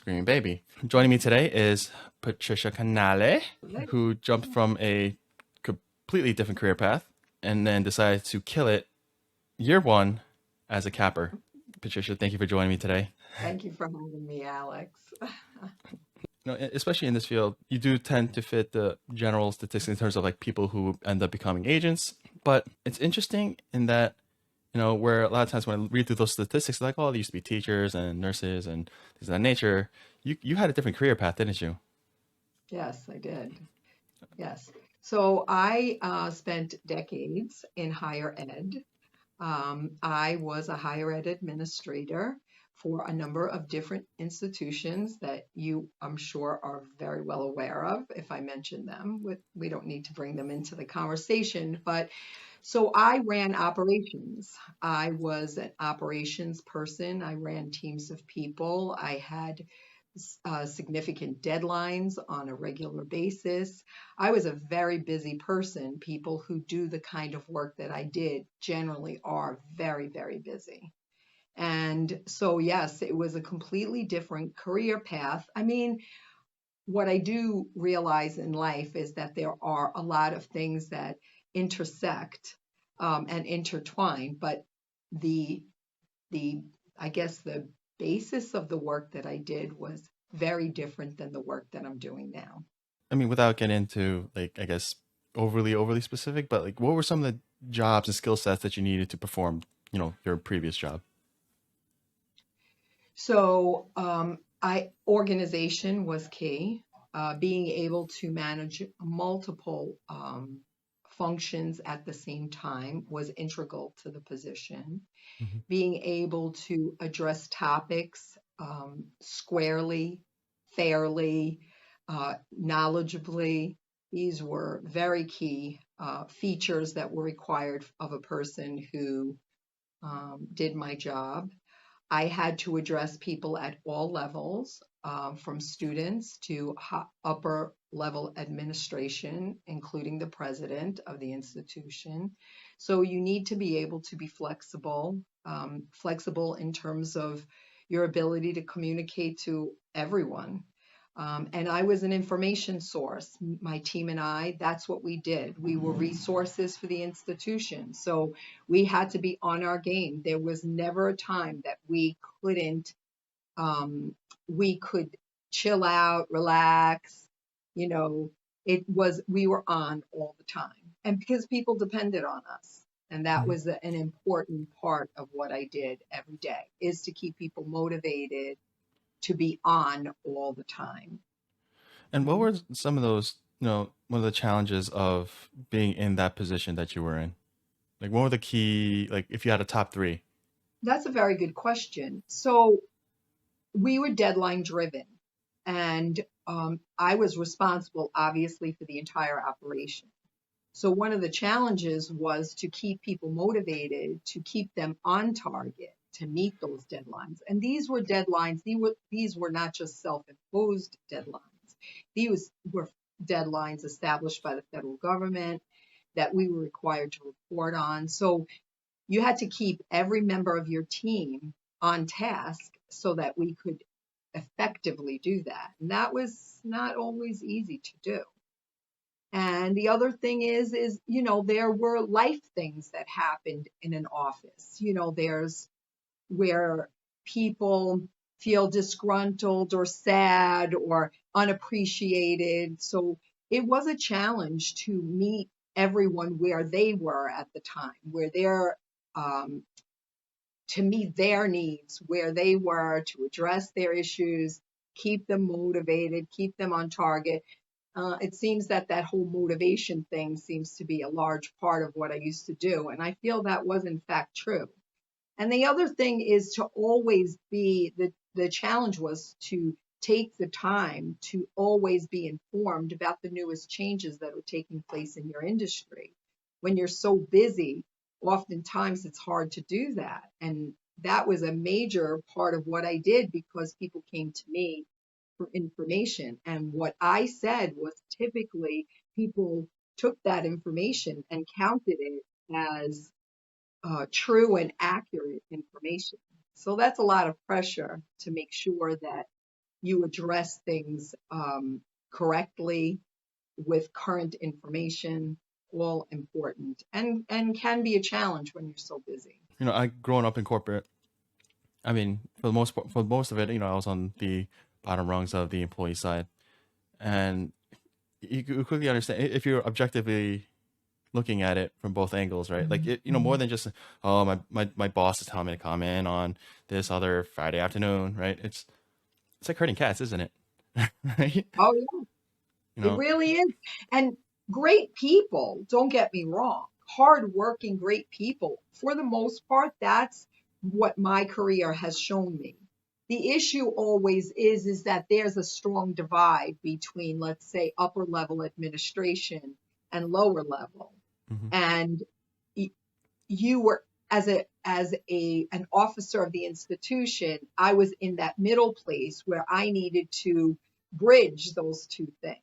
Screaming Baby. Joining me today is Patricia Canale, who jumped from a completely different career path and then decided to kill it year one as a capper. Patricia, thank you for joining me today. Thank you for having me, Alex. Especially in this field, you do tend to fit the general statistics in terms of like people who end up becoming agents. But it's interesting in that, where a lot of times when I read through those statistics, like, oh, they used to be teachers and nurses and things of that nature. You had a different career path, didn't you? Yes, I did. Yes. So I spent decades in higher ed. I was a higher ed administrator for a number of different institutions that you, I'm sure, are very well aware of. If I mention them, we don't need to bring them into the conversation. But so I ran operations. I was an operations person. I ran teams of people. I had significant deadlines on a regular basis. I was a very busy person. People who do the kind of work that I did generally are very, very busy. And so, yes, it was a completely different career path. I mean, what I do realize in life is that there are a lot of things that intersect and intertwine, but the the I guess the basis of the work that I did was very different than the work that I'm doing now. I mean, without getting into like, I guess, overly specific, but like, what were some of the jobs and skill sets that you needed to perform, your previous job? So I organization was key. Being able to manage multiple functions at the same time was integral to the position. Hmm. Being able to address topics squarely, fairly, knowledgeably. These were very key features that were required of a person who did my job. I had to address people at all levels, from students to upper level administration, including the president of the institution. So you need to be able to be flexible, flexible in terms of your ability to communicate to everyone. And I was an information source. My team and I, that's what we did. We were resources for the institution. So we had to be on our game. There was never a time that couldn't, we could chill out, relax. You know, we were on all the time. And because people depended on us. And that was an important part of what I did every day, is to keep people motivated to be on all the time. And what Mhm. were some of those, one of the challenges of being in that position that you were in? Like, what were the key, like, if you had a top three? That's a very good question. So we were deadline driven, and I was responsible, obviously, for the entire operation. So one of the challenges was to keep people motivated, to keep them on target, to meet those deadlines. And these were deadlines. These were not just self-imposed deadlines. These were deadlines established by the federal government that we were required to report on. So you had to keep every member of your team on task so that we could effectively do that. And that was not always easy to do. And the other thing is, there were life things that happened in an office. There's where people feel disgruntled or sad or unappreciated. So it was a challenge to meet everyone where they were at the time, where they're um, to meet their needs, where they were, to address their issues, keep them motivated, keep them on target. It seems that that whole motivation thing seems to be a large part of what I used to do. And I feel that was in fact true. And the other thing is to always be the challenge was to take the time to always be informed about the newest changes that are taking place in your industry. When you're so busy, oftentimes it's hard to do that. And that was a major part of what I did because people came to me for information. And what I said was typically people took that information and counted it as true and accurate information. So that's a lot of pressure to make sure that you address things correctly with current information, all important, and can be a challenge when you're so busy. I growing up in corporate, I mean, for most of it, I was on the bottom rungs of the employee side, and you quickly understand if you're objectively looking at it from both angles, right? Like more than just, oh, my boss is telling me to come in on this other Friday afternoon, right? It's like herding cats, isn't it? Right? Oh yeah, You it know, really is. And great people, don't get me wrong, hardworking, great people. For the most part, that's what my career has shown me. The issue always is that there's a strong divide between, let's say, upper level administration and lower level. hmm And you were, as a an officer of the institution, I was in that middle place where I needed to bridge those two things.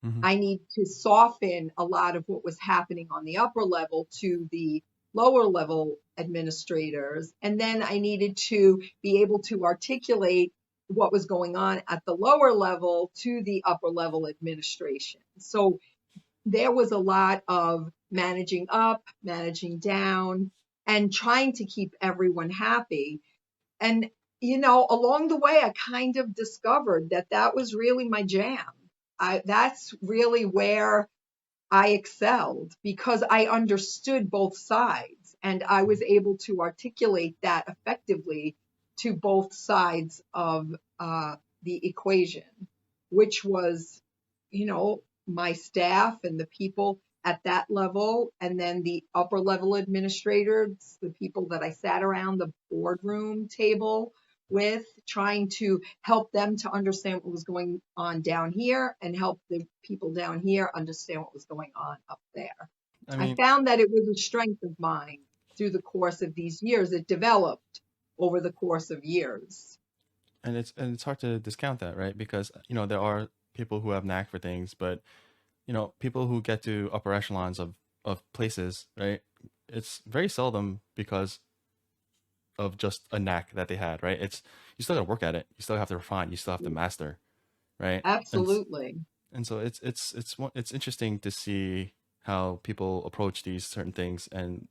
hmm I need to soften a lot of what was happening on the upper level to the lower level administrators. And then I needed to be able to articulate what was going on at the lower level to the upper level administration. So there was a lot of managing up, managing down, and trying to keep everyone happy. And, along the way, I kind of discovered that that was really my jam. That's really where I excelled because I understood both sides and I was able to articulate that effectively to both sides of the equation, which was, my staff and the people at that level, and then the upper level administrators, the people that I sat around the boardroom table with, trying to help them to understand what was going on down here and help the people down here understand what was going on up there. I I mean, found that it was a strength of mine through the course of these years. It developed over the course of years. and it's hard to discount that, right? Because there are people who have knack for things, but people who get to upper echelons of places, right? It's very seldom because of just a knack that they had, right? It's you still got to work at it. You still have to refine. You still have to master, right? Absolutely. And so it's interesting to see how people approach these certain things and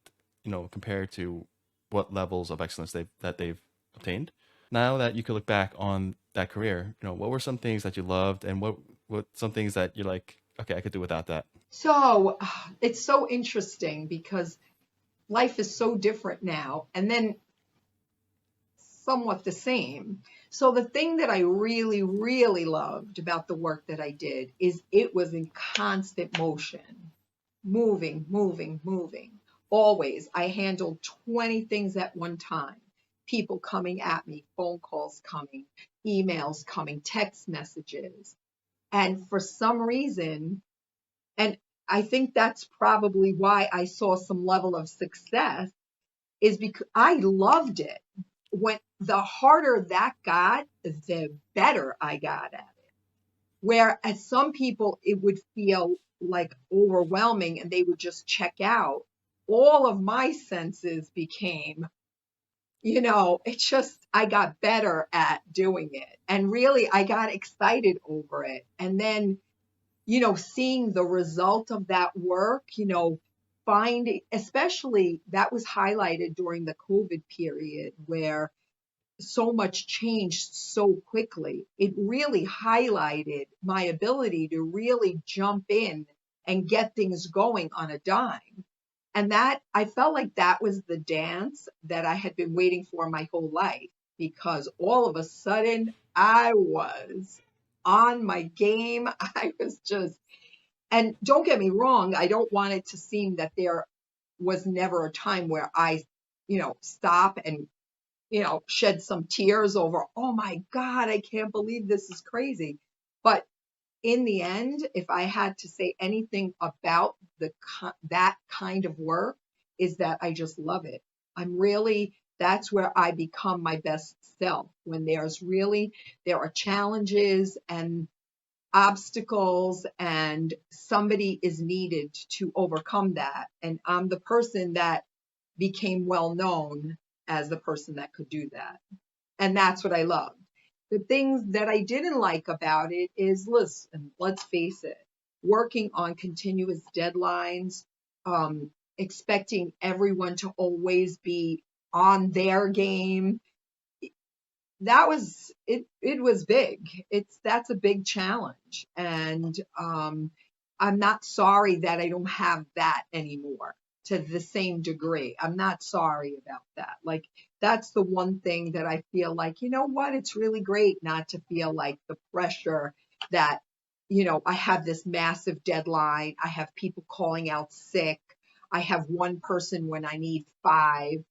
compared to what levels of excellence they've obtained. Now that you could look back on that career, what were some things that you loved and what some things that you're like, okay, I could do without that. So it's so interesting because life is so different now and then somewhat the same. So the thing that I really, really loved about the work that I did is it was in constant motion, moving, moving, moving. Always. I handled 20 things at one time. People coming at me, phone calls coming, emails coming, text messages. And for some reason, and I think that's probably why I saw some level of success, is because I loved it. When the harder that got, the better I got at it. Whereas some people, it would feel like overwhelming and they would just check out. All of my senses became, it's just, I got better at doing it. And really, I got excited over it. And then, seeing the result of that work, finding, especially that was highlighted during the COVID period where so much changed so quickly. It really highlighted my ability to really jump in and get things going on a dime. And that I felt like that was the dance that I had been waiting for my whole life because all of a sudden I was on my game. I was just, and don't get me wrong, I don't want it to seem that there was never a time where I, stop and shed some tears over, oh my God, I can't believe this is crazy. But in the end, if I had to say anything about that kind of work, is that I just love it. That's where I become my best self when there are challenges and obstacles and somebody is needed to overcome that. And I'm the person that became well known as the person that could do that. And that's what I love. The things that I didn't like about it is, listen, let's face it, working on continuous deadlines, expecting everyone to always be on their game, that was it was big. That's a big challenge. And I'm not sorry that I don't have that anymore to the same degree. I'm not sorry about that. Like, that's the one thing that I feel like, you know what, it's really great not to feel like the pressure that, I have this massive deadline, I have people calling out sick, I have one person when I need five,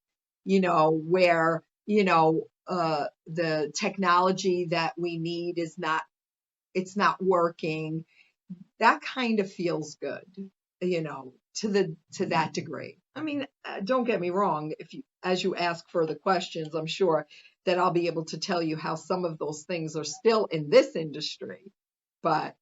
where, the technology that we need it's not working. That kind of feels good, to that degree. I mean, don't get me wrong. As you ask further questions, I'm sure that I'll be able to tell you how some of those things are still in this industry. But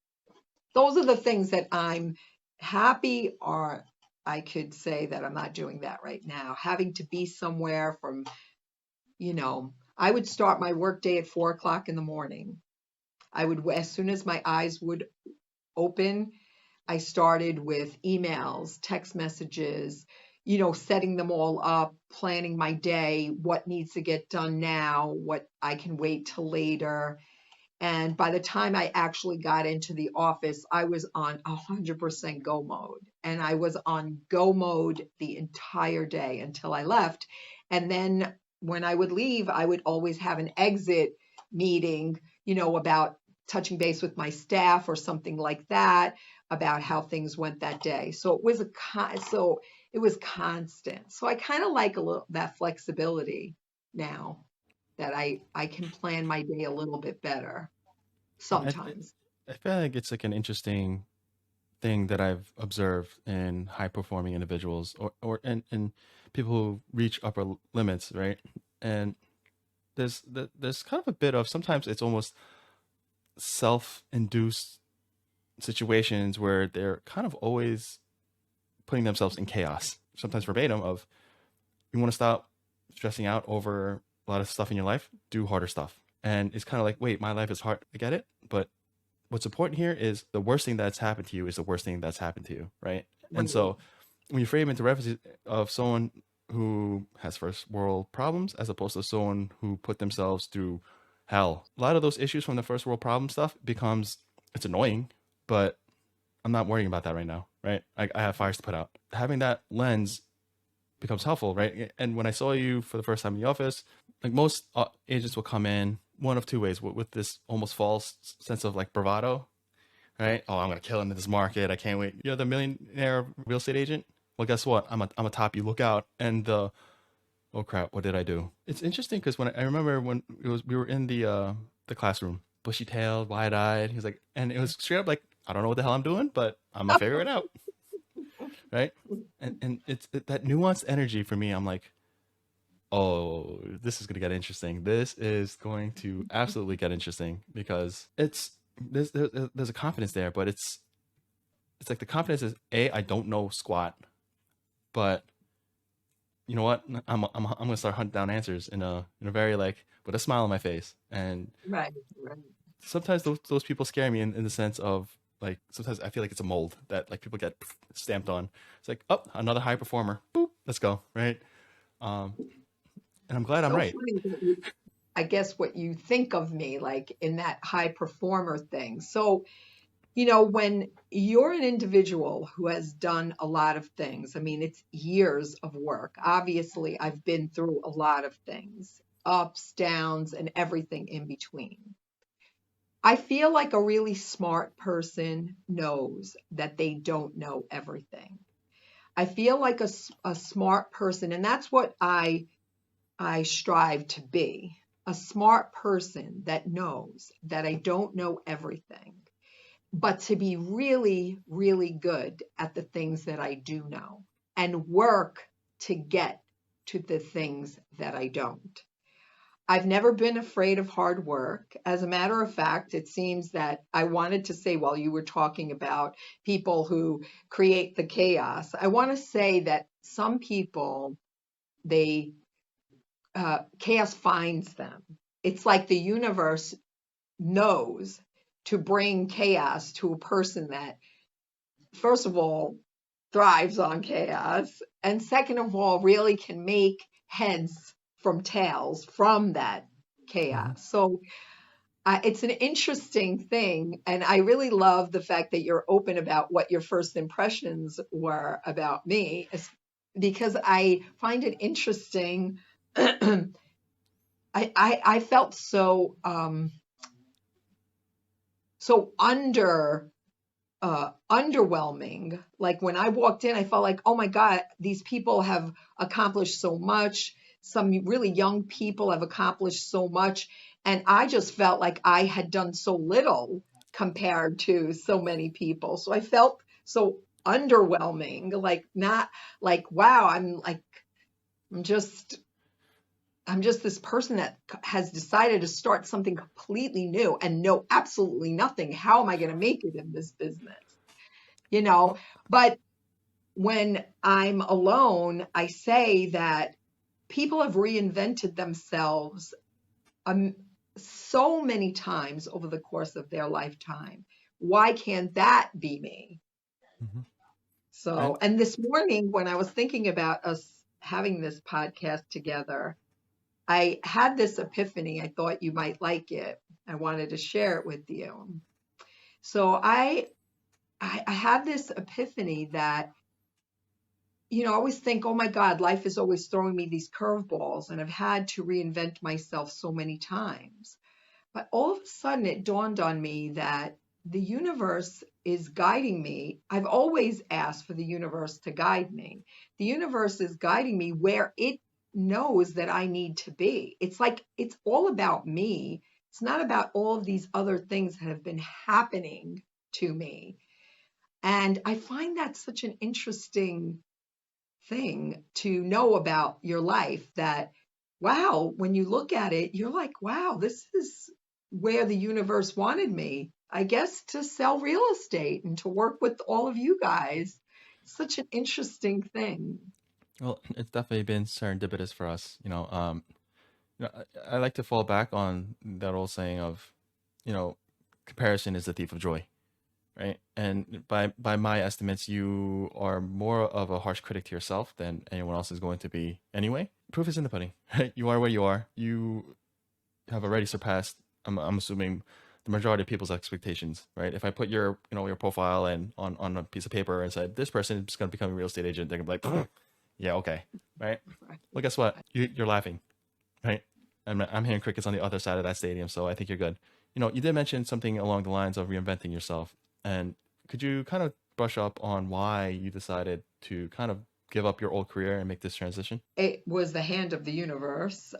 those are the things that I'm happy, or I could say that I'm not doing that right now. Having to be somewhere from, I would start my workday at 4 o'clock in the morning. As soon as my eyes would open, I started with emails, text messages, setting them all up, planning my day, what needs to get done now, what I can wait till later. And by the time I actually got into the office, I was on 100% go mode. And I was on go mode the entire day until I left. And then when I would leave, I would always have an exit meeting, about touching base with my staff or something like that, about how things went that day. So it was constant. So I kind of like a little that flexibility now, that I can plan my day a little bit better I sometimes. I feel like it's like an interesting thing that I've observed in high performing individuals or and people who reach upper limits, right? And there's kind of a bit of, sometimes it's almost self induced situations where they're kind of always putting themselves in chaos, sometimes verbatim of, you want to stop stressing out over a lot of stuff in your life, do harder stuff. And it's kind of like, wait, my life is hard, I get it, but what's important here is the worst thing that's happened to you is the worst thing that's happened to you, right? And Right. so when you frame it into reference of someone who has first world problems as opposed to someone who put themselves through hell, a lot of those issues from the first world problem stuff becomes, it's annoying, but I'm not worrying about that right now, right? I have fires to put out. Having that lens becomes helpful, right? And when I saw you for the first time in the office, like most agents will come in one of two ways, with this almost false sense of like bravado, right? Oh, I'm gonna kill it in this market. I can't wait. You're the millionaire real estate agent. Well, guess what? I'm a top. You look out, and oh crap, what did I do? It's interesting because when I remember when we were in the classroom, bushy tailed, wide eyed. He's like, and it was straight up like, I don't know what the hell I'm doing, but I'm gonna figure it out, right? And that nuanced energy for me. I'm like, oh, this is gonna get interesting. This is going to absolutely get interesting because there's a confidence there, but it's like the confidence is, a, I don't know squat, but you know what? I'm gonna start hunting down answers in a very, like, with a smile on my face. And Right. Right. sometimes those people scare me in the sense of, like, sometimes I feel like it's a mold that like people get stamped on. It's like, oh, another high performer. Boop, let's go, right? Um, and I'm glad I'm So right. funny that I guess what you think of me like in that high performer thing. So, when you're an individual who has done a lot of things, I mean, it's years of work. Obviously, I've been through a lot of things, ups, downs, and everything in between. I feel like a really smart person knows that they don't know everything. I feel like a smart person, and that's what I strive to be, a smart person that knows that I don't know everything, but to be really, really good at the things that I do know and work to get to the things that I don't. I've never been afraid of hard work. As a matter of fact, it seems that I wanted to say, while you were talking about people who create the chaos, I want to say that some people, they chaos finds them. It's like the universe knows to bring chaos to a person that, first of all, thrives on chaos, and second of all, really can make heads from tails from that Hmm. chaos. So it's an interesting thing. And I really love the fact that you're open about what your first impressions were about me, because I find it interesting. I felt so so underwhelming. Like when I walked in, I felt like, oh my God, these people have accomplished so much. Some really young people have accomplished so much. And I just felt like I had done so little compared to so many people. So I felt so underwhelming, like not like, wow, I'm just I'm just this person that has decided to start something completely new and know absolutely nothing. How am I going to make it in this business? You know, Well, but when I'm alone, I say that people have reinvented themselves um, so many times over the course of their lifetime. Why can't that be me? mhm. So, And and this morning when I was thinking about us having this podcast together, I had this epiphany. I thought you might like it. I wanted to share it with you. So I had this epiphany that, I always think, oh my God, life is always throwing me these curveballs, and I've had to reinvent myself so many times. But all of a sudden, it dawned on me that the universe is guiding me. I've always asked for the universe to guide me. The universe is guiding me where it knows that I need to be. It's like it's all about me. It's not about all of these other things that have been happening to me. And I find that such an interesting thing to know about your life, that wow, when you look at it, you're like, wow, this is where the universe wanted me, I guess, to sell real estate and to work with all of you guys. It's such an interesting thing. well, it's definitely been serendipitous for us. I like to fall back on that old saying of, you know, comparison is the thief of joy, right? And by my estimates, you are more of a harsh critic to yourself than anyone else is going to be anyway. Proof is in the pudding, right? You are where you are. You have already surpassed, I'm assuming, the majority of people's expectations, right? If I put your profile and on a piece of paper and said this person is going to become a real estate agent, they're gonna be like, yeah, okay, right? Right. Well, guess what? You're laughing, right? I'm hearing crickets on the other side of that stadium, so I think you're good. You did mention something along the lines of reinventing yourself, and could you kind of brush up on why you decided to kind of give up your old career and make this transition? It was the hand of the universe.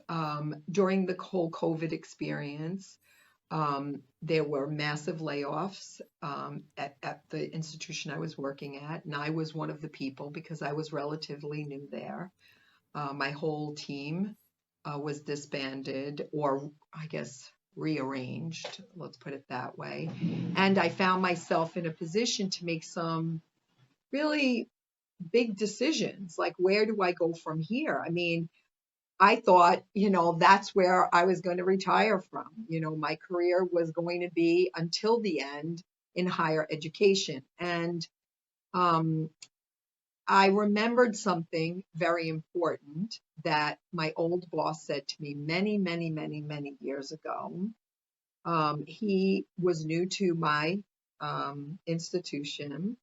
During the whole COVID experience, there were massive layoffs at the institution I was working at, and I was one of the people because I was relatively new there. My whole team was disbanded, or I guess rearranged, let's put it that way. And I found myself in a position to make some really big decisions, like where do I go from here? I mean, I thought, that's where I was going to retire from. My career was going to be until the end in higher education. And um, I remembered something very important that my old boss said to me many, many, many, many years ago. He was new to my institution,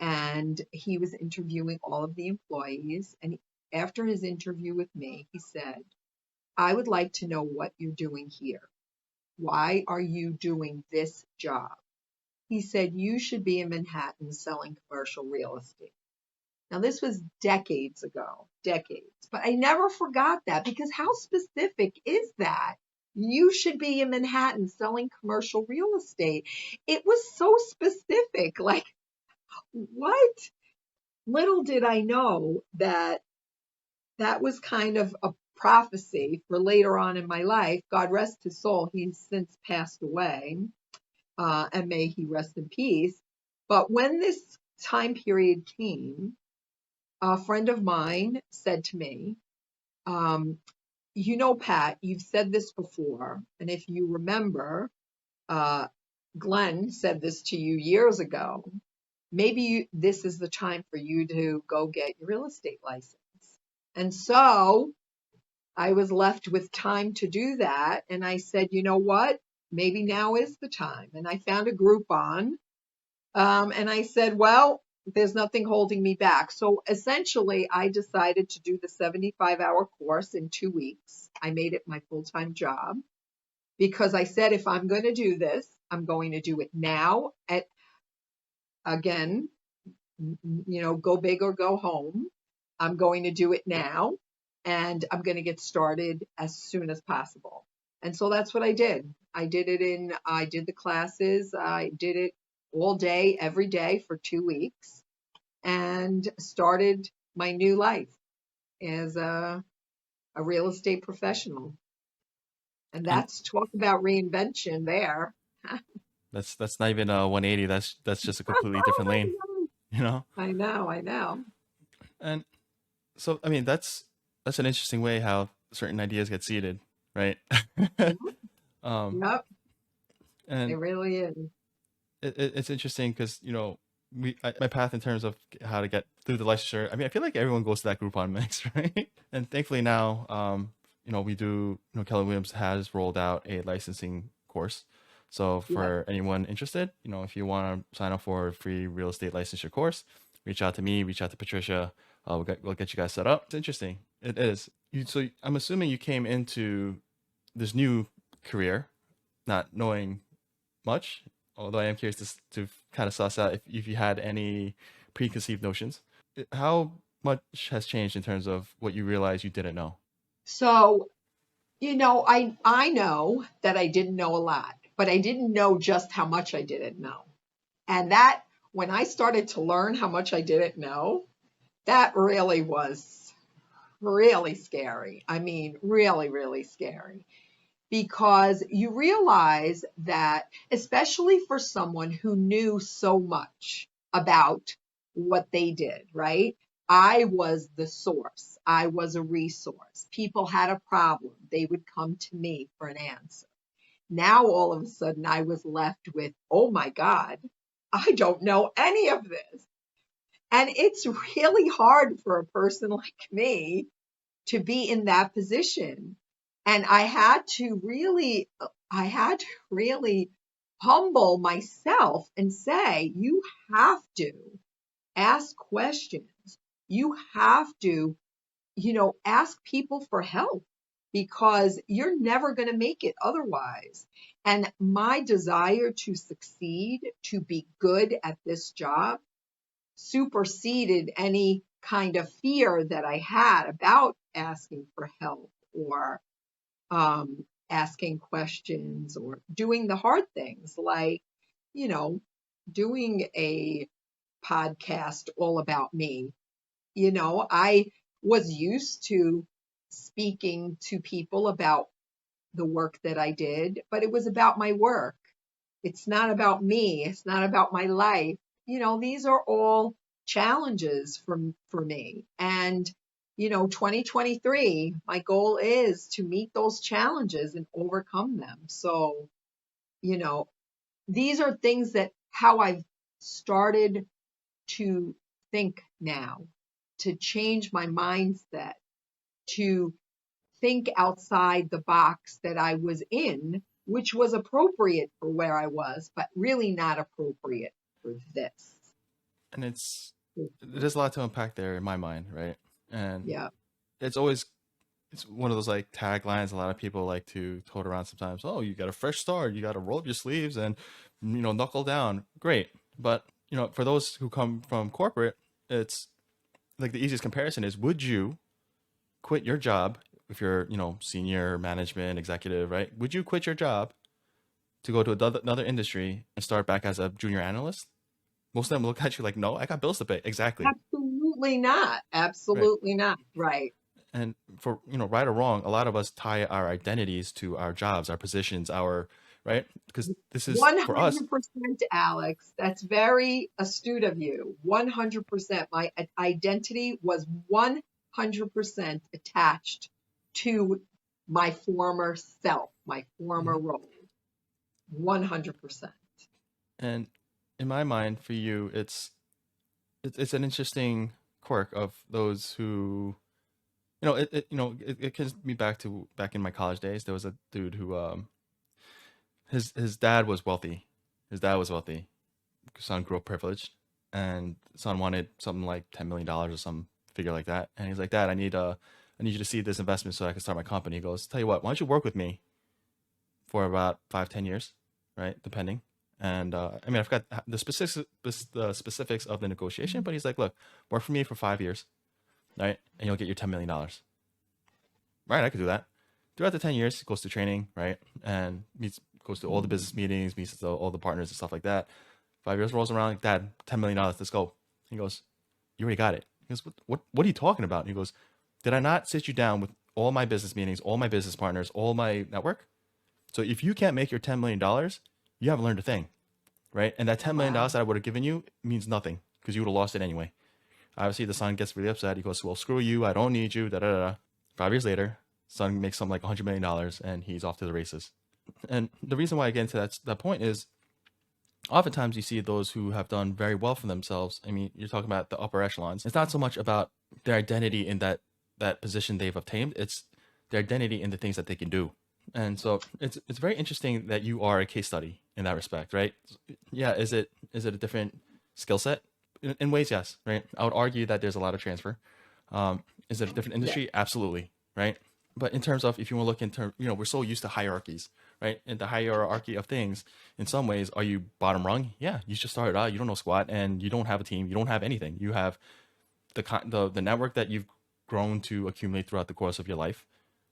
and he was interviewing all of the employees. And after his interview with me, he said, I would like to know what you're doing here. Why are you doing this job? He said, you should be in Manhattan selling commercial real estate. Now, this was decades ago, decades, but I never forgot that, because how specific is that? You should be in Manhattan selling commercial real estate. It was so specific. Like, what? Little did I know that that was kind of a prophecy for later on in my life. God rest his soul. He's since passed away, and may he rest in peace. But when this time period came, a friend of mine said to me, Pat, you've said this before. And if you remember, uh, Glenn said this to you years ago. Maybe this is the time for you to go get your real estate license. And so I was left with time to do that. And I said, you know what? Maybe now is the time. And I found a Groupon. And I said, well, there's nothing holding me back. So essentially, I decided to do the 75-hour course in 2 weeks. I made it my full-time job because I said, if I'm going to do this, I'm going to do it now. Again, go big or go home. I'm going to do it now, and I'm going to get started as soon as possible. And so that's what I did. I did the classes. I did it all day, every day for 2 weeks, and started my new life as a real estate professional. And And that's talk about reinvention there. that's not even a 180. That's just a completely different lane, you know? I know, I know. And so, I mean, that's an interesting way how certain ideas get seeded, right? um, Yep, it and really is. it's interesting because my path in terms of how to get through the licensure. I mean, I feel like everyone goes to that Groupon mix, right? And thankfully now, we do. Keller Williams has rolled out a licensing course. So Yep. for anyone interested, if you want to sign up for a free real estate licensure course, reach out to me, reach out to Patricia. We'll get you guys set up. It's interesting. It is. So I'm assuming you came into this new career not knowing much, although I am curious to kind of suss out if you had any preconceived notions. How much has changed in terms of what you realize you didn't know? So, I know that I didn't know a lot, but I didn't know just how much I didn't know. And that, when I started to learn how much I didn't know, that really was really scary. I mean, really, really scary. Because you realize that, especially for someone who knew so much about what they did, right? I was the source, I was a resource. People had a problem, they would come to me for an answer. Now, all of a sudden, I was left with, oh my God, I don't know any of this. And it's really hard for a person like me to be in that position. And I had to really humble myself and say, you have to ask questions. You have to, ask people for help because you're never going to make it otherwise. And my desire to succeed, to be good at this job, superseded any kind of fear that I had about asking for help or asking questions or doing the hard things like, you know, doing a podcast all about me. I was used to speaking to people about the work that I did, but it was about my work. It's not about me. It's not about my life. These are all challenges for me. And 2023, my goal is to meet those challenges and overcome them. So, you know, these are things that how I've started to think now, to change my mindset, to think outside the box that I was in, which was appropriate for where I was, but really not appropriate for this. And there's a lot to unpack there in my mind, right? And Yeah. it's always it's one of those like taglines a lot of people like to tote around sometimes. Oh, you got a fresh start, you got to roll up your sleeves and knuckle down. Great, but for those who come from corporate, it's like the easiest comparison is: would you quit your job if you're senior management executive, right? Would you quit your job to go to another industry and start back as a junior analyst? Most of them look at you like, no, I got bills to pay. Exactly. Absolutely not. Right. Absolutely not. Right. And for, right or wrong, a lot of us tie our identities to our jobs, our positions, right? Because this is for us. 100%, Alex. That's very astute of you. 100%. My identity was 100% attached to my former self, my former Mhm. role. 100%. And in my mind, for you, it's an interesting quirk of those who, it gets me back in my college days. There was a dude who his dad was wealthy. His dad was wealthy. Son grew up privileged, and son wanted something like $10 million or some figure like that. And he's like, Dad, I need you to see this investment so I can start my company. He goes, tell you what, why don't you work with me for about 5, 10 years, right, depending. And I mean, I forgot the specifics of the negotiation, but he's like, look, work for me for 5 years, right, and you'll get your $10 million. Right, I could do that. Throughout the 10 years, he goes to training, right, and goes to all the business meetings, meets all the partners and stuff like that. 5 years rolls around, like, Dad, $10 million, let's go. He goes, you already got it. He goes, what are you talking about? And he goes, did I not sit you down with all my business meetings, all my business partners, all my network? So if you can't make your $10 million, you haven't learned a thing, right? And that $10 million Wow. that I would have given you means nothing because you would have lost it anyway. Obviously, the son gets really upset. He goes, well, screw you. I don't need you. Da da da. 5 years later, son makes something like $100 million and he's off to the races. And the reason why I get into that point is oftentimes you see those who have done very well for themselves. I mean, you're talking about the upper echelons. It's not so much about their identity in that position they've obtained. It's their identity in the things that they can do. And so it's very interesting that you are a case study in that respect, right? Yeah, is it a different skill set? In ways, yes, right. I would argue that there's a lot of transfer. Is it a different Yeah. industry? Absolutely, right. But in terms of if you want to look in terms, we're so used to hierarchies, right? And the hierarchy of things, in some ways, are you bottom rung? Yeah, you just started out, you don't know squat, and you don't have a team, you don't have anything. You have the network that you've grown to accumulate throughout the course of your life,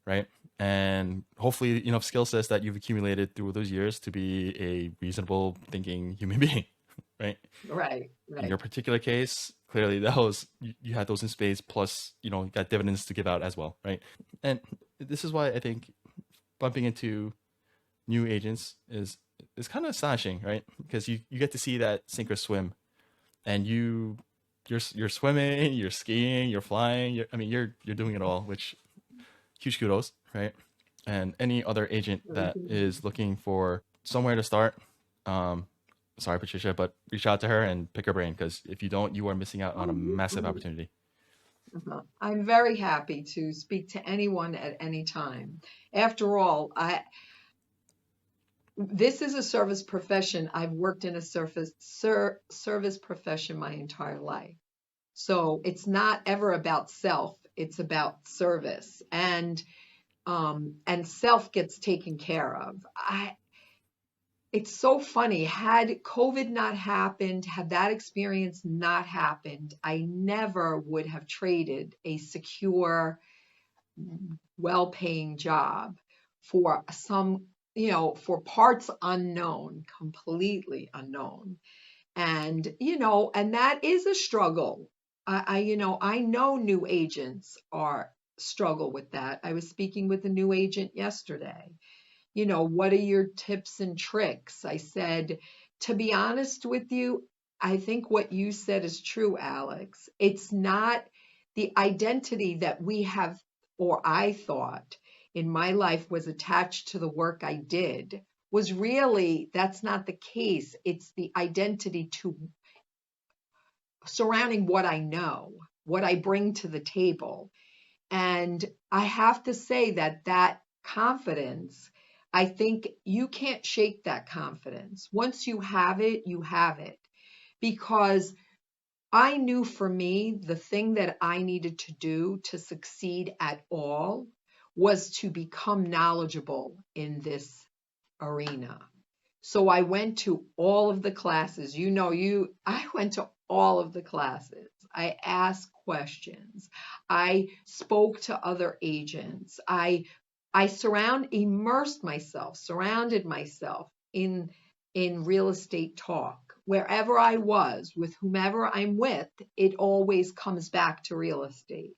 right? And hopefully enough skill sets that you've accumulated through those years to be a reasonable thinking human being, right? Right. In Right. your particular case, clearly that was you had those in spades, plus you got dividends to give out as well, right? And this is why I think bumping into new agents is kind of astonishing, right? Because you get to see that sink or swim, and you're swimming, you're skiing, you're flying. I mean, you're doing it all, which huge kudos, right? And any other agent Very that good. is looking for somewhere to start, um, sorry, Patricia, but reach out to her and pick her brain because if you don't, you are missing out on a Oh, massive mhm. opportunity. I'm very happy to speak to anyone at any time. After all, this is a service profession. I've worked in a service profession my entire life. So it's not ever about self, it's about service. And self gets taken care of. It's so funny. Had COVID not happened, had that experience not happened, I never would have traded a secure, well paying job for for parts unknown, completely unknown. And that is a struggle. I know new agents are struggle with that. I was speaking with a new agent yesterday. What are your tips and tricks? I said, to be honest with you, I think what you said is true, Alex. It's not the identity that we have, or I thought in my life was attached to the work I did, was really, that's not the case. It's the identity to surrounding what I know, what I bring to the table. And I have to say that confidence, I think you can't shake that confidence. Once you have it, you have it. Because I knew for me, the thing that I needed to do to succeed at all was to become knowledgeable in this arena. So I went to all of the classes. I went to all of the classes. I asked questions. I spoke to other agents. I surrounded myself in real estate talk. Wherever I was, with whomever I'm with, it always comes back to real estate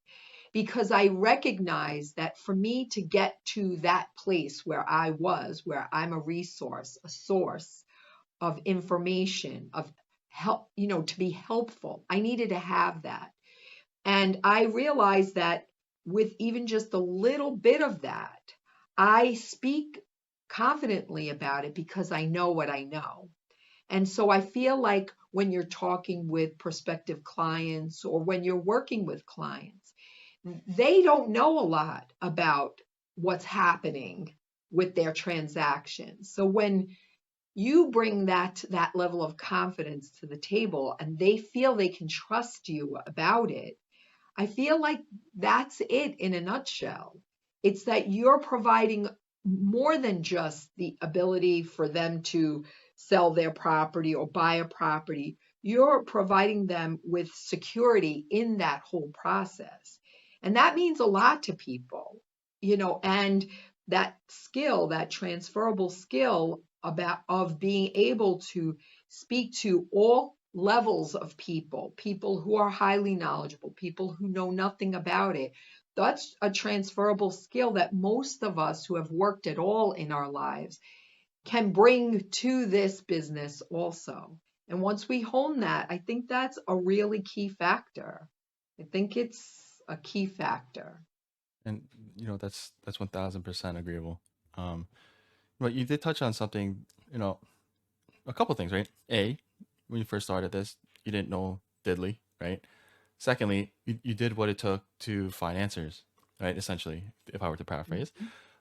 because I recognize that for me to get to that place where I was, where I'm a resource, a source of information, of help, to be helpful, I needed to have that. And I realized that with even just a little bit of that, I speak confidently about it because I know what I know. And so I feel like when you're talking with prospective clients or when you're working with clients, they don't know a lot about what's happening with their transactions. So when you bring that level of confidence to the table and they feel they can trust you about it, I feel like that's it in a nutshell. It's that you're providing more than just the ability for them to sell their property or buy a property. You're providing them with security in that whole process. And that means a lot to people, and that skill, that transferable skill about of being able to speak to all levels of people who are highly knowledgeable, people who know nothing about it. That's a transferable skill that most of us who have worked at all in our lives can bring to this business also. And once we hone that, I think that's a really key factor. I think it's a key factor. And that's 1000% agreeable. Um, but you did touch on something, a couple things, right? A, when you first started this, you didn't know diddly, right? Secondly, you did what it took to find answers, right? Essentially, if I were to paraphrase.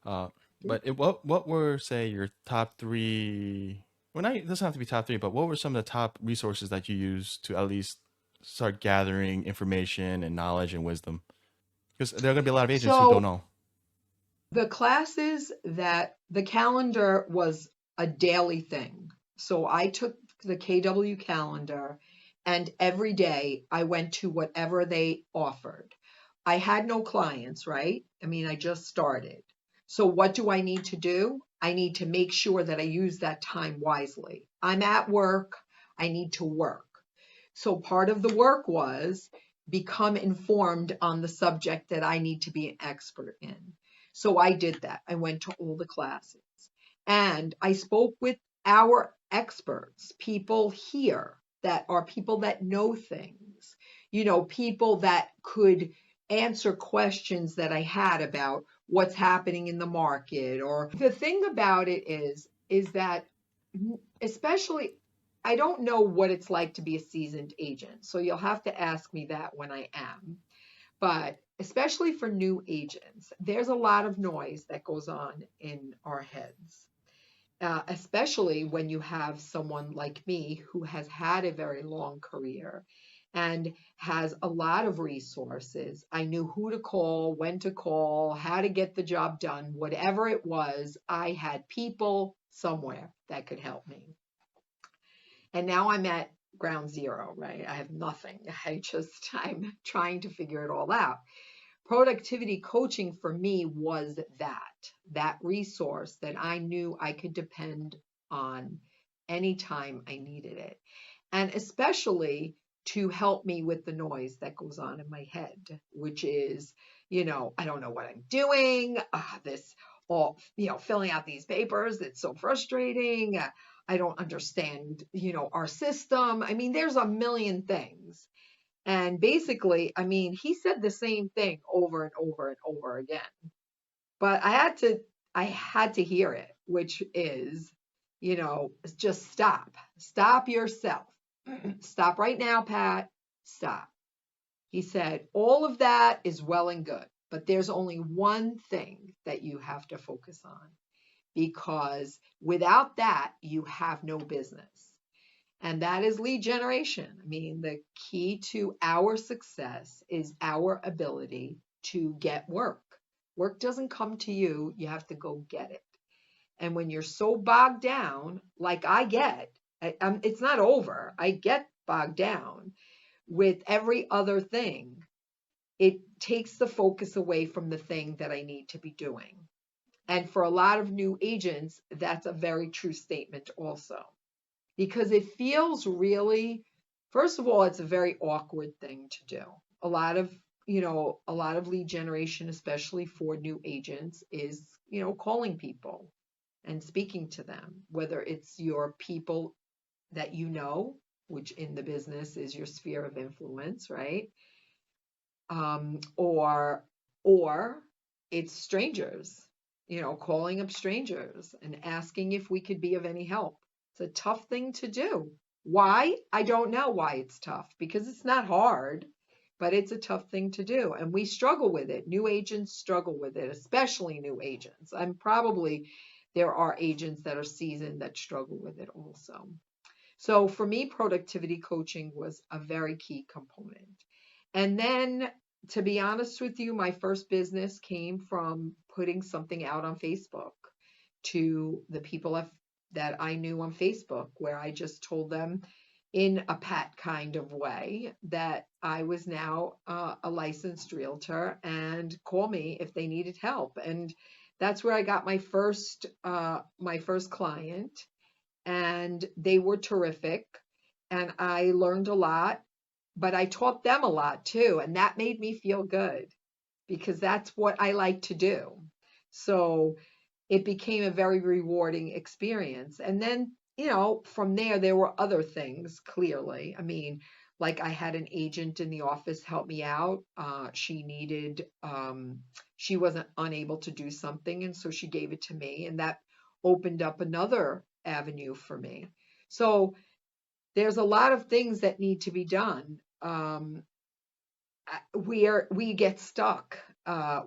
Uh, but what were, say, your top three? Well, not, it doesn't have to be top three, but what were some of the top resources that you used to at least start gathering information and knowledge and wisdom? Because there are going to be a lot of agents who don't So know. the classes that the calendar was a daily thing. So I took the KW calendar and every day I went to whatever they offered. I had no clients, right? I mean, I just started. So what do I need to do? I need to make sure that I use that time wisely. I'm at work. I need to work. So part of the work was become informed on the subject that I need to be an expert in. So I did that. I went to all the classes and I spoke with our experts, people here that are people that know things, people that could answer questions that I had about what's happening in the market. Or the thing about it is that especially I don't know what it's like to be a seasoned agent. So you'll have to ask me that when I am. But especially for new agents, there's a lot of noise that goes on in our heads, especially when you have someone like me who has had a very long career and has a lot of resources. I knew who to call, when to call, how to get the job done, whatever it was, I had people somewhere that could help me. And now I'm at ground zero, right? I have nothing. I'm trying to figure it all out. Productivity coaching for me was that resource that I knew I could depend on anytime I needed it. And especially to help me with the noise that goes on in my head, which is, I don't know what I'm doing. This all, filling out these papers, it's so frustrating. I don't understand, our system. I mean, there's a million things. And basically, I mean, he said the same thing over and over and over again. But I had to hear it, which is, just stop. Stop yourself. Stop right now, Pat. Stop. He said, all of that is well and good, but there's only one thing that you have to focus on because without that, you have no business. And that is lead generation. I mean, the key to our success is our ability to get work. Work doesn't come to you, you have to go get it. And when you're so bogged down, like I get, it's not over. I get bogged down with every other thing. It takes the focus away from the thing that I need to be doing. And for a lot of new agents, that's a very true statement also because it feels really, first of all, it's a very awkward thing to do. A lot of, a lot of lead generation, especially for new agents, is, calling people and speaking to them, whether it's your people that which in the business is your sphere of influence, right? Or it's strangers. calling up strangers and asking if we could be of any help. It's a tough thing to do. Why? I don't know why it's tough, because it's not hard, but it's a tough thing to do. And we struggle with it. New agents struggle with it, especially new agents. There are agents that are seasoned that struggle with it also. So for me, productivity coaching was a very key component. And then, to be honest with you, my first business came from putting something out on Facebook to the people that I knew on Facebook, where I just told them in a pat kind of way that I was now a licensed realtor and call me if they needed help. And that's where I got my first client, and they were terrific. And I learned a lot, but I taught them a lot too. And that made me feel good because that's what I like to do. So it became a very rewarding experience. And then, from there were other things, clearly. I mean, like I had an agent in the office help me out. She wasn't unable to do something, and so she gave it to me, and that opened up another avenue for me. So there's a lot of things that need to be done. We get stuck.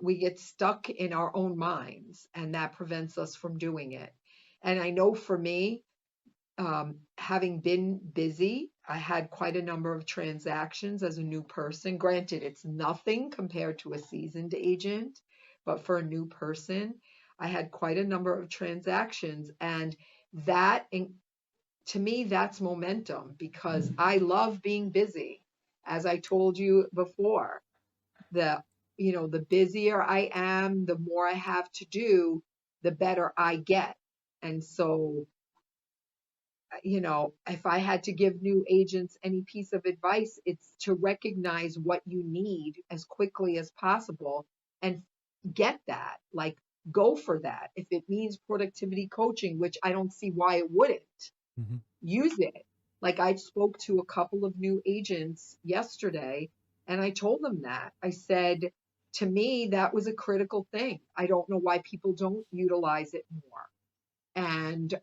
We get stuck in our own minds, and that prevents us from doing it. And I know for me, having been busy, I had quite a number of transactions as a new person. Granted, it's nothing compared to a seasoned agent, but for a new person, I had quite a number of transactions. And that, to me, that's momentum because I love being busy. As I told you before, the the busier I am, the more I have to do, the better I get. And so, if I had to give new agents any piece of advice, it's to recognize what you need as quickly as possible and get that. Like, go for that. If it means productivity coaching, which I don't see why it wouldn't, Mm-hmm. use it. Like, I spoke to a couple of new agents yesterday, and I told them that. I said, to me, that was a critical thing. I don't know why people don't utilize it more. And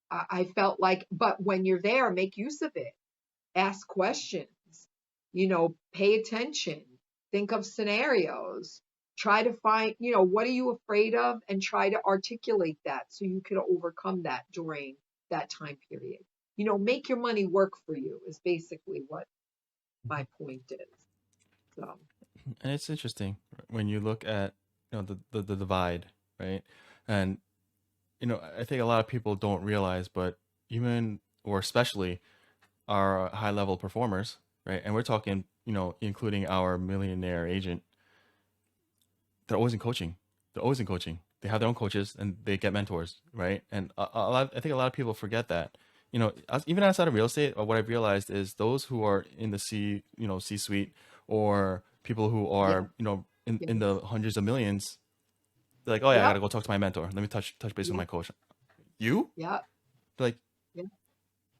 I felt like, but when you're there, make use of it. Ask questions, pay attention, think of scenarios, try to find, what are you afraid of, and try to articulate that so you can overcome that during that time period. Make your money work for you is basically what my point is. So, And it's interesting when you look at the divide, right? And I think a lot of people don't realize, but even or especially our high level performers, right? And we're talking, including our millionaire agent, they're always in coaching. They're always in coaching. They have their own coaches and they get mentors, right? And I think a lot of people forget that. Even outside of real estate, what I've realized is those who are in the C suite or people who yeah, are, in yes, the hundreds of millions, they're like, oh yeah, I yep, gotta go talk to my mentor. Let me touch base with yeah, my coach. You? yeah, They're like, yeah,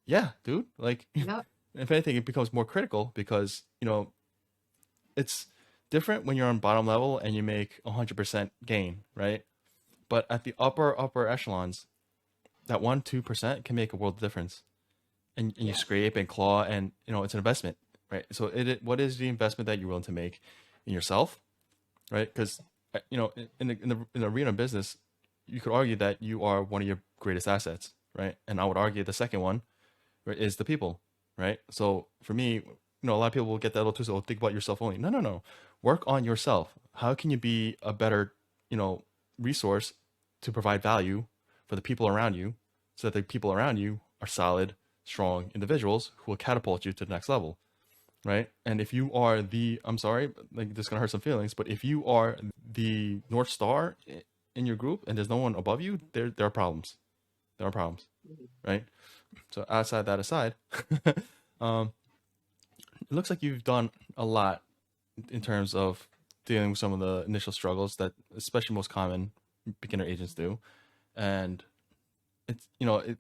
yeah, dude. Like, yeah, if anything, it becomes more critical because it's different when you're on bottom level and you make 100% gain, right? But at the upper echelons, that 1-2% can make a world of difference. And you yes, scrape and claw, and it's an investment, right? So what is the investment that you're willing to make in yourself, right? Because in the arena of business, you could argue that you are one of your greatest assets, right? And I would argue the second one, right, is the people, right? So for me, a lot of people will get that little twisted. Oh, think about yourself only. No, no, no. Work on yourself. How can you be a better, resource to provide value for the people around you, so that the people around you are solid, strong individuals who will catapult you to the next level, right? And if you are I'm sorry, like this is gonna hurt some feelings, but if you are the North Star in your group and there's no one above you, there are problems. There are problems, mhm. right? So outside that aside, um, it looks like you've done a lot in terms of dealing with some of the initial struggles that, especially most common beginner agents do, and it's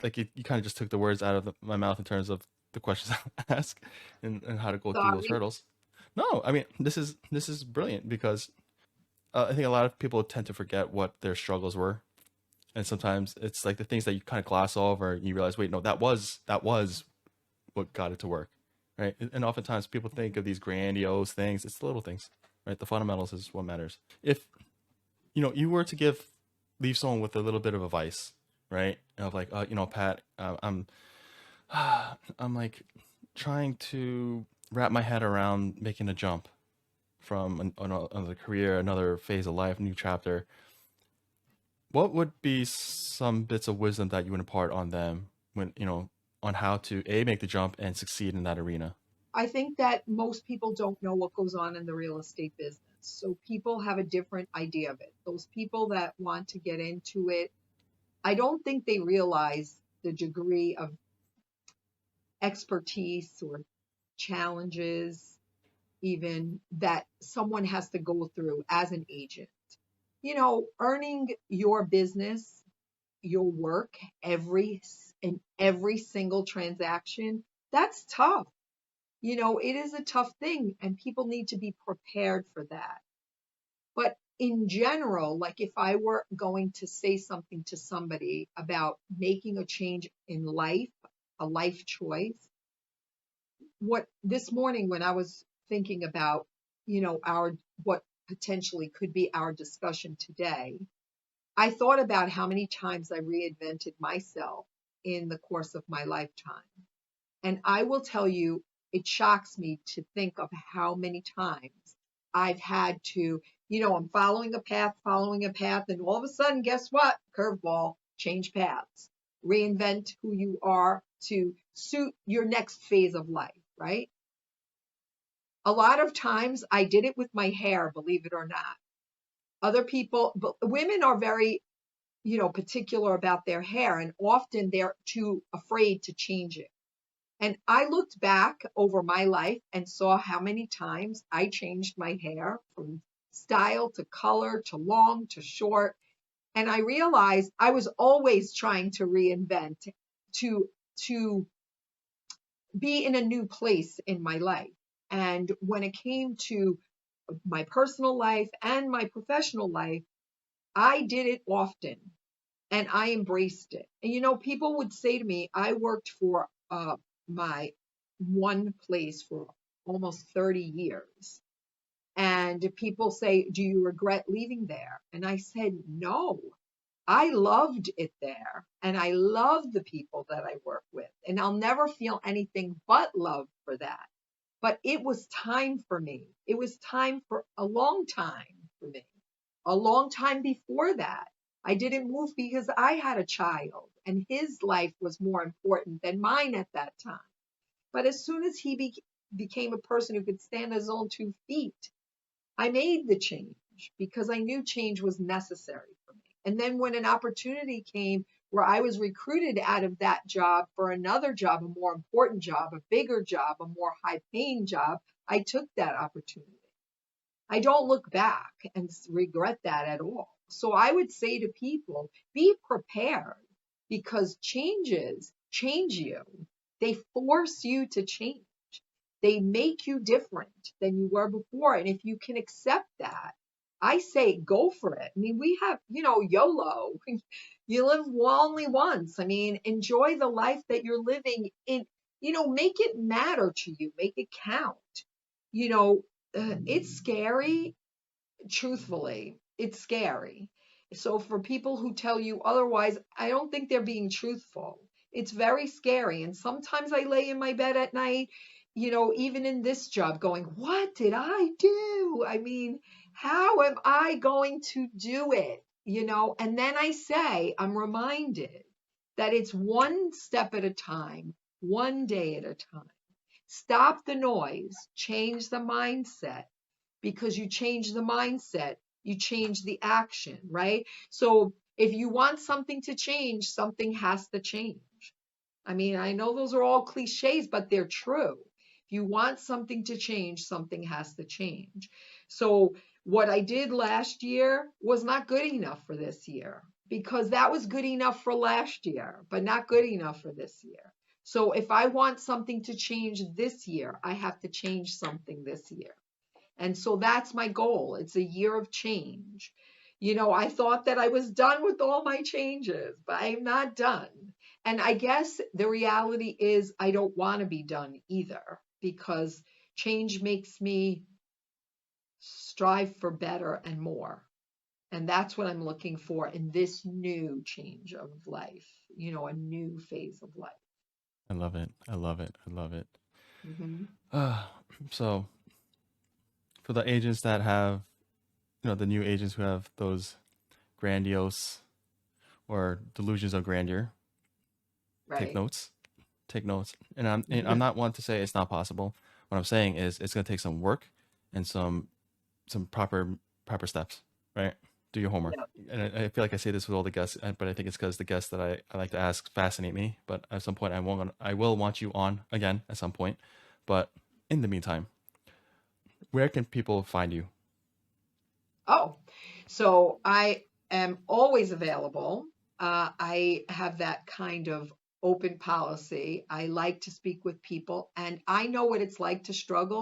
like you kind of just took the words out of my mouth in terms of the questions I ask and how to go through those Sorry. hurdles. No, I mean this is brilliant because I think a lot of people tend to forget what their struggles were, and sometimes it's like the things that you kind of gloss over. And you realize, wait, no, that was what got it to work, right? And oftentimes people think of these grandiose things. It's the little things, right? The fundamentals is what matters. If you were to leave someone with a little bit of advice, right? Of like, Pat, I'm like trying to wrap my head around making a jump from another career, another phase of life, new chapter. What would be some bits of wisdom that you would impart on them when, on how to make the jump and succeed in that arena? I think that most people don't know what goes on in the real estate business. So people have a different idea of it. Those people that want to get into it, I don't think they realize the degree of expertise or challenges even that someone has to go through as an agent. Earning your business, your work in every single transaction, that's tough. It is a tough thing and people need to be prepared for that. But in general, like if I were going to say something to somebody about making a change in life, a life choice, what this morning when I was thinking about, our what potentially could be our discussion today, I thought about how many times I reinvented myself in the course of my lifetime. And I will tell you, it shocks me to think of how many times I've had to, I'm following a path, and all of a sudden, guess what? Curveball, change paths, reinvent who you are to suit your next phase of life, right? A lot of times I did it with my hair, believe it or not. Other people, but women are very, particular about their hair, and often they're too afraid to change it. And I looked back over my life and saw how many times I changed my hair from style to color to long to short. And I realized I was always trying to reinvent, to to be in a new place in my life. And when it came to my personal life and my professional life, I did it often and I embraced it. And people would say to me, I worked for my one place for almost 30 years. And people say, do you regret leaving there? And I said, no, I loved it there. And I loved the people that I work with. And I'll never feel anything but love for that. But it was time for me. It was time for a long time for me. A long time before that. I didn't move because I had a child and his life was more important than mine at that time. But as soon as he became a person who could stand on his own 2 feet, I made the change because I knew change was necessary for me. And then when an opportunity came where I was recruited out of that job for another job, a more important job, a bigger job, a more high paying job, I took that opportunity. I don't look back and regret that at all. So I would say to people, be prepared because changes change you. They force you to change. They make you different than you were before. And if you can accept that, I say go for it. I mean, we have, YOLO. You live only once. I mean, enjoy the life that you're living in, make it matter to you, make it count. You know, it's scary, truthfully. It's scary. So for people who tell you otherwise, I don't think they're being truthful. It's very scary. And sometimes I lay in my bed at night, even in this job, going, what did I do? I mean, how am I going to do it? And then I say, I'm reminded that it's one step at a time, one day at a time. Stop the noise, change the mindset, because you change the mindset, you change the action, right? So if you want something to change, something has to change. I mean, I know those are all cliches, but they're true. If you want something to change, something has to change. So what I did last year was not good enough for this year because that was good enough for last year, but not good enough for this year. So if I want something to change this year, I have to change something this year. And so that's my goal. It's a year of change. You know, I thought that I was done with all my changes, but I'm not done. And I guess the reality is I don't want to be done either, because change makes me strive for better and more. And that's what I'm looking for in this new change of life, you know, a new phase of life. I love it. I love it. I love it. Hmm. Uh, so for the agents that have, the new agents who have those grandiose or delusions of grandeur, take Right. notes. Take notes. And I'm not one to say it's not possible. What I'm saying is it's going to take some work and some proper steps, right? Do your homework. Yeah. And I feel like I say this with all the guests, but I think it's because the guests that I like to ask fascinate me. But at some point, I will want you on again at some point. But in the meantime, where can people find you? Oh, so I am always available. I have that kind of open policy. I like to speak with people, and I know what it's like to struggle.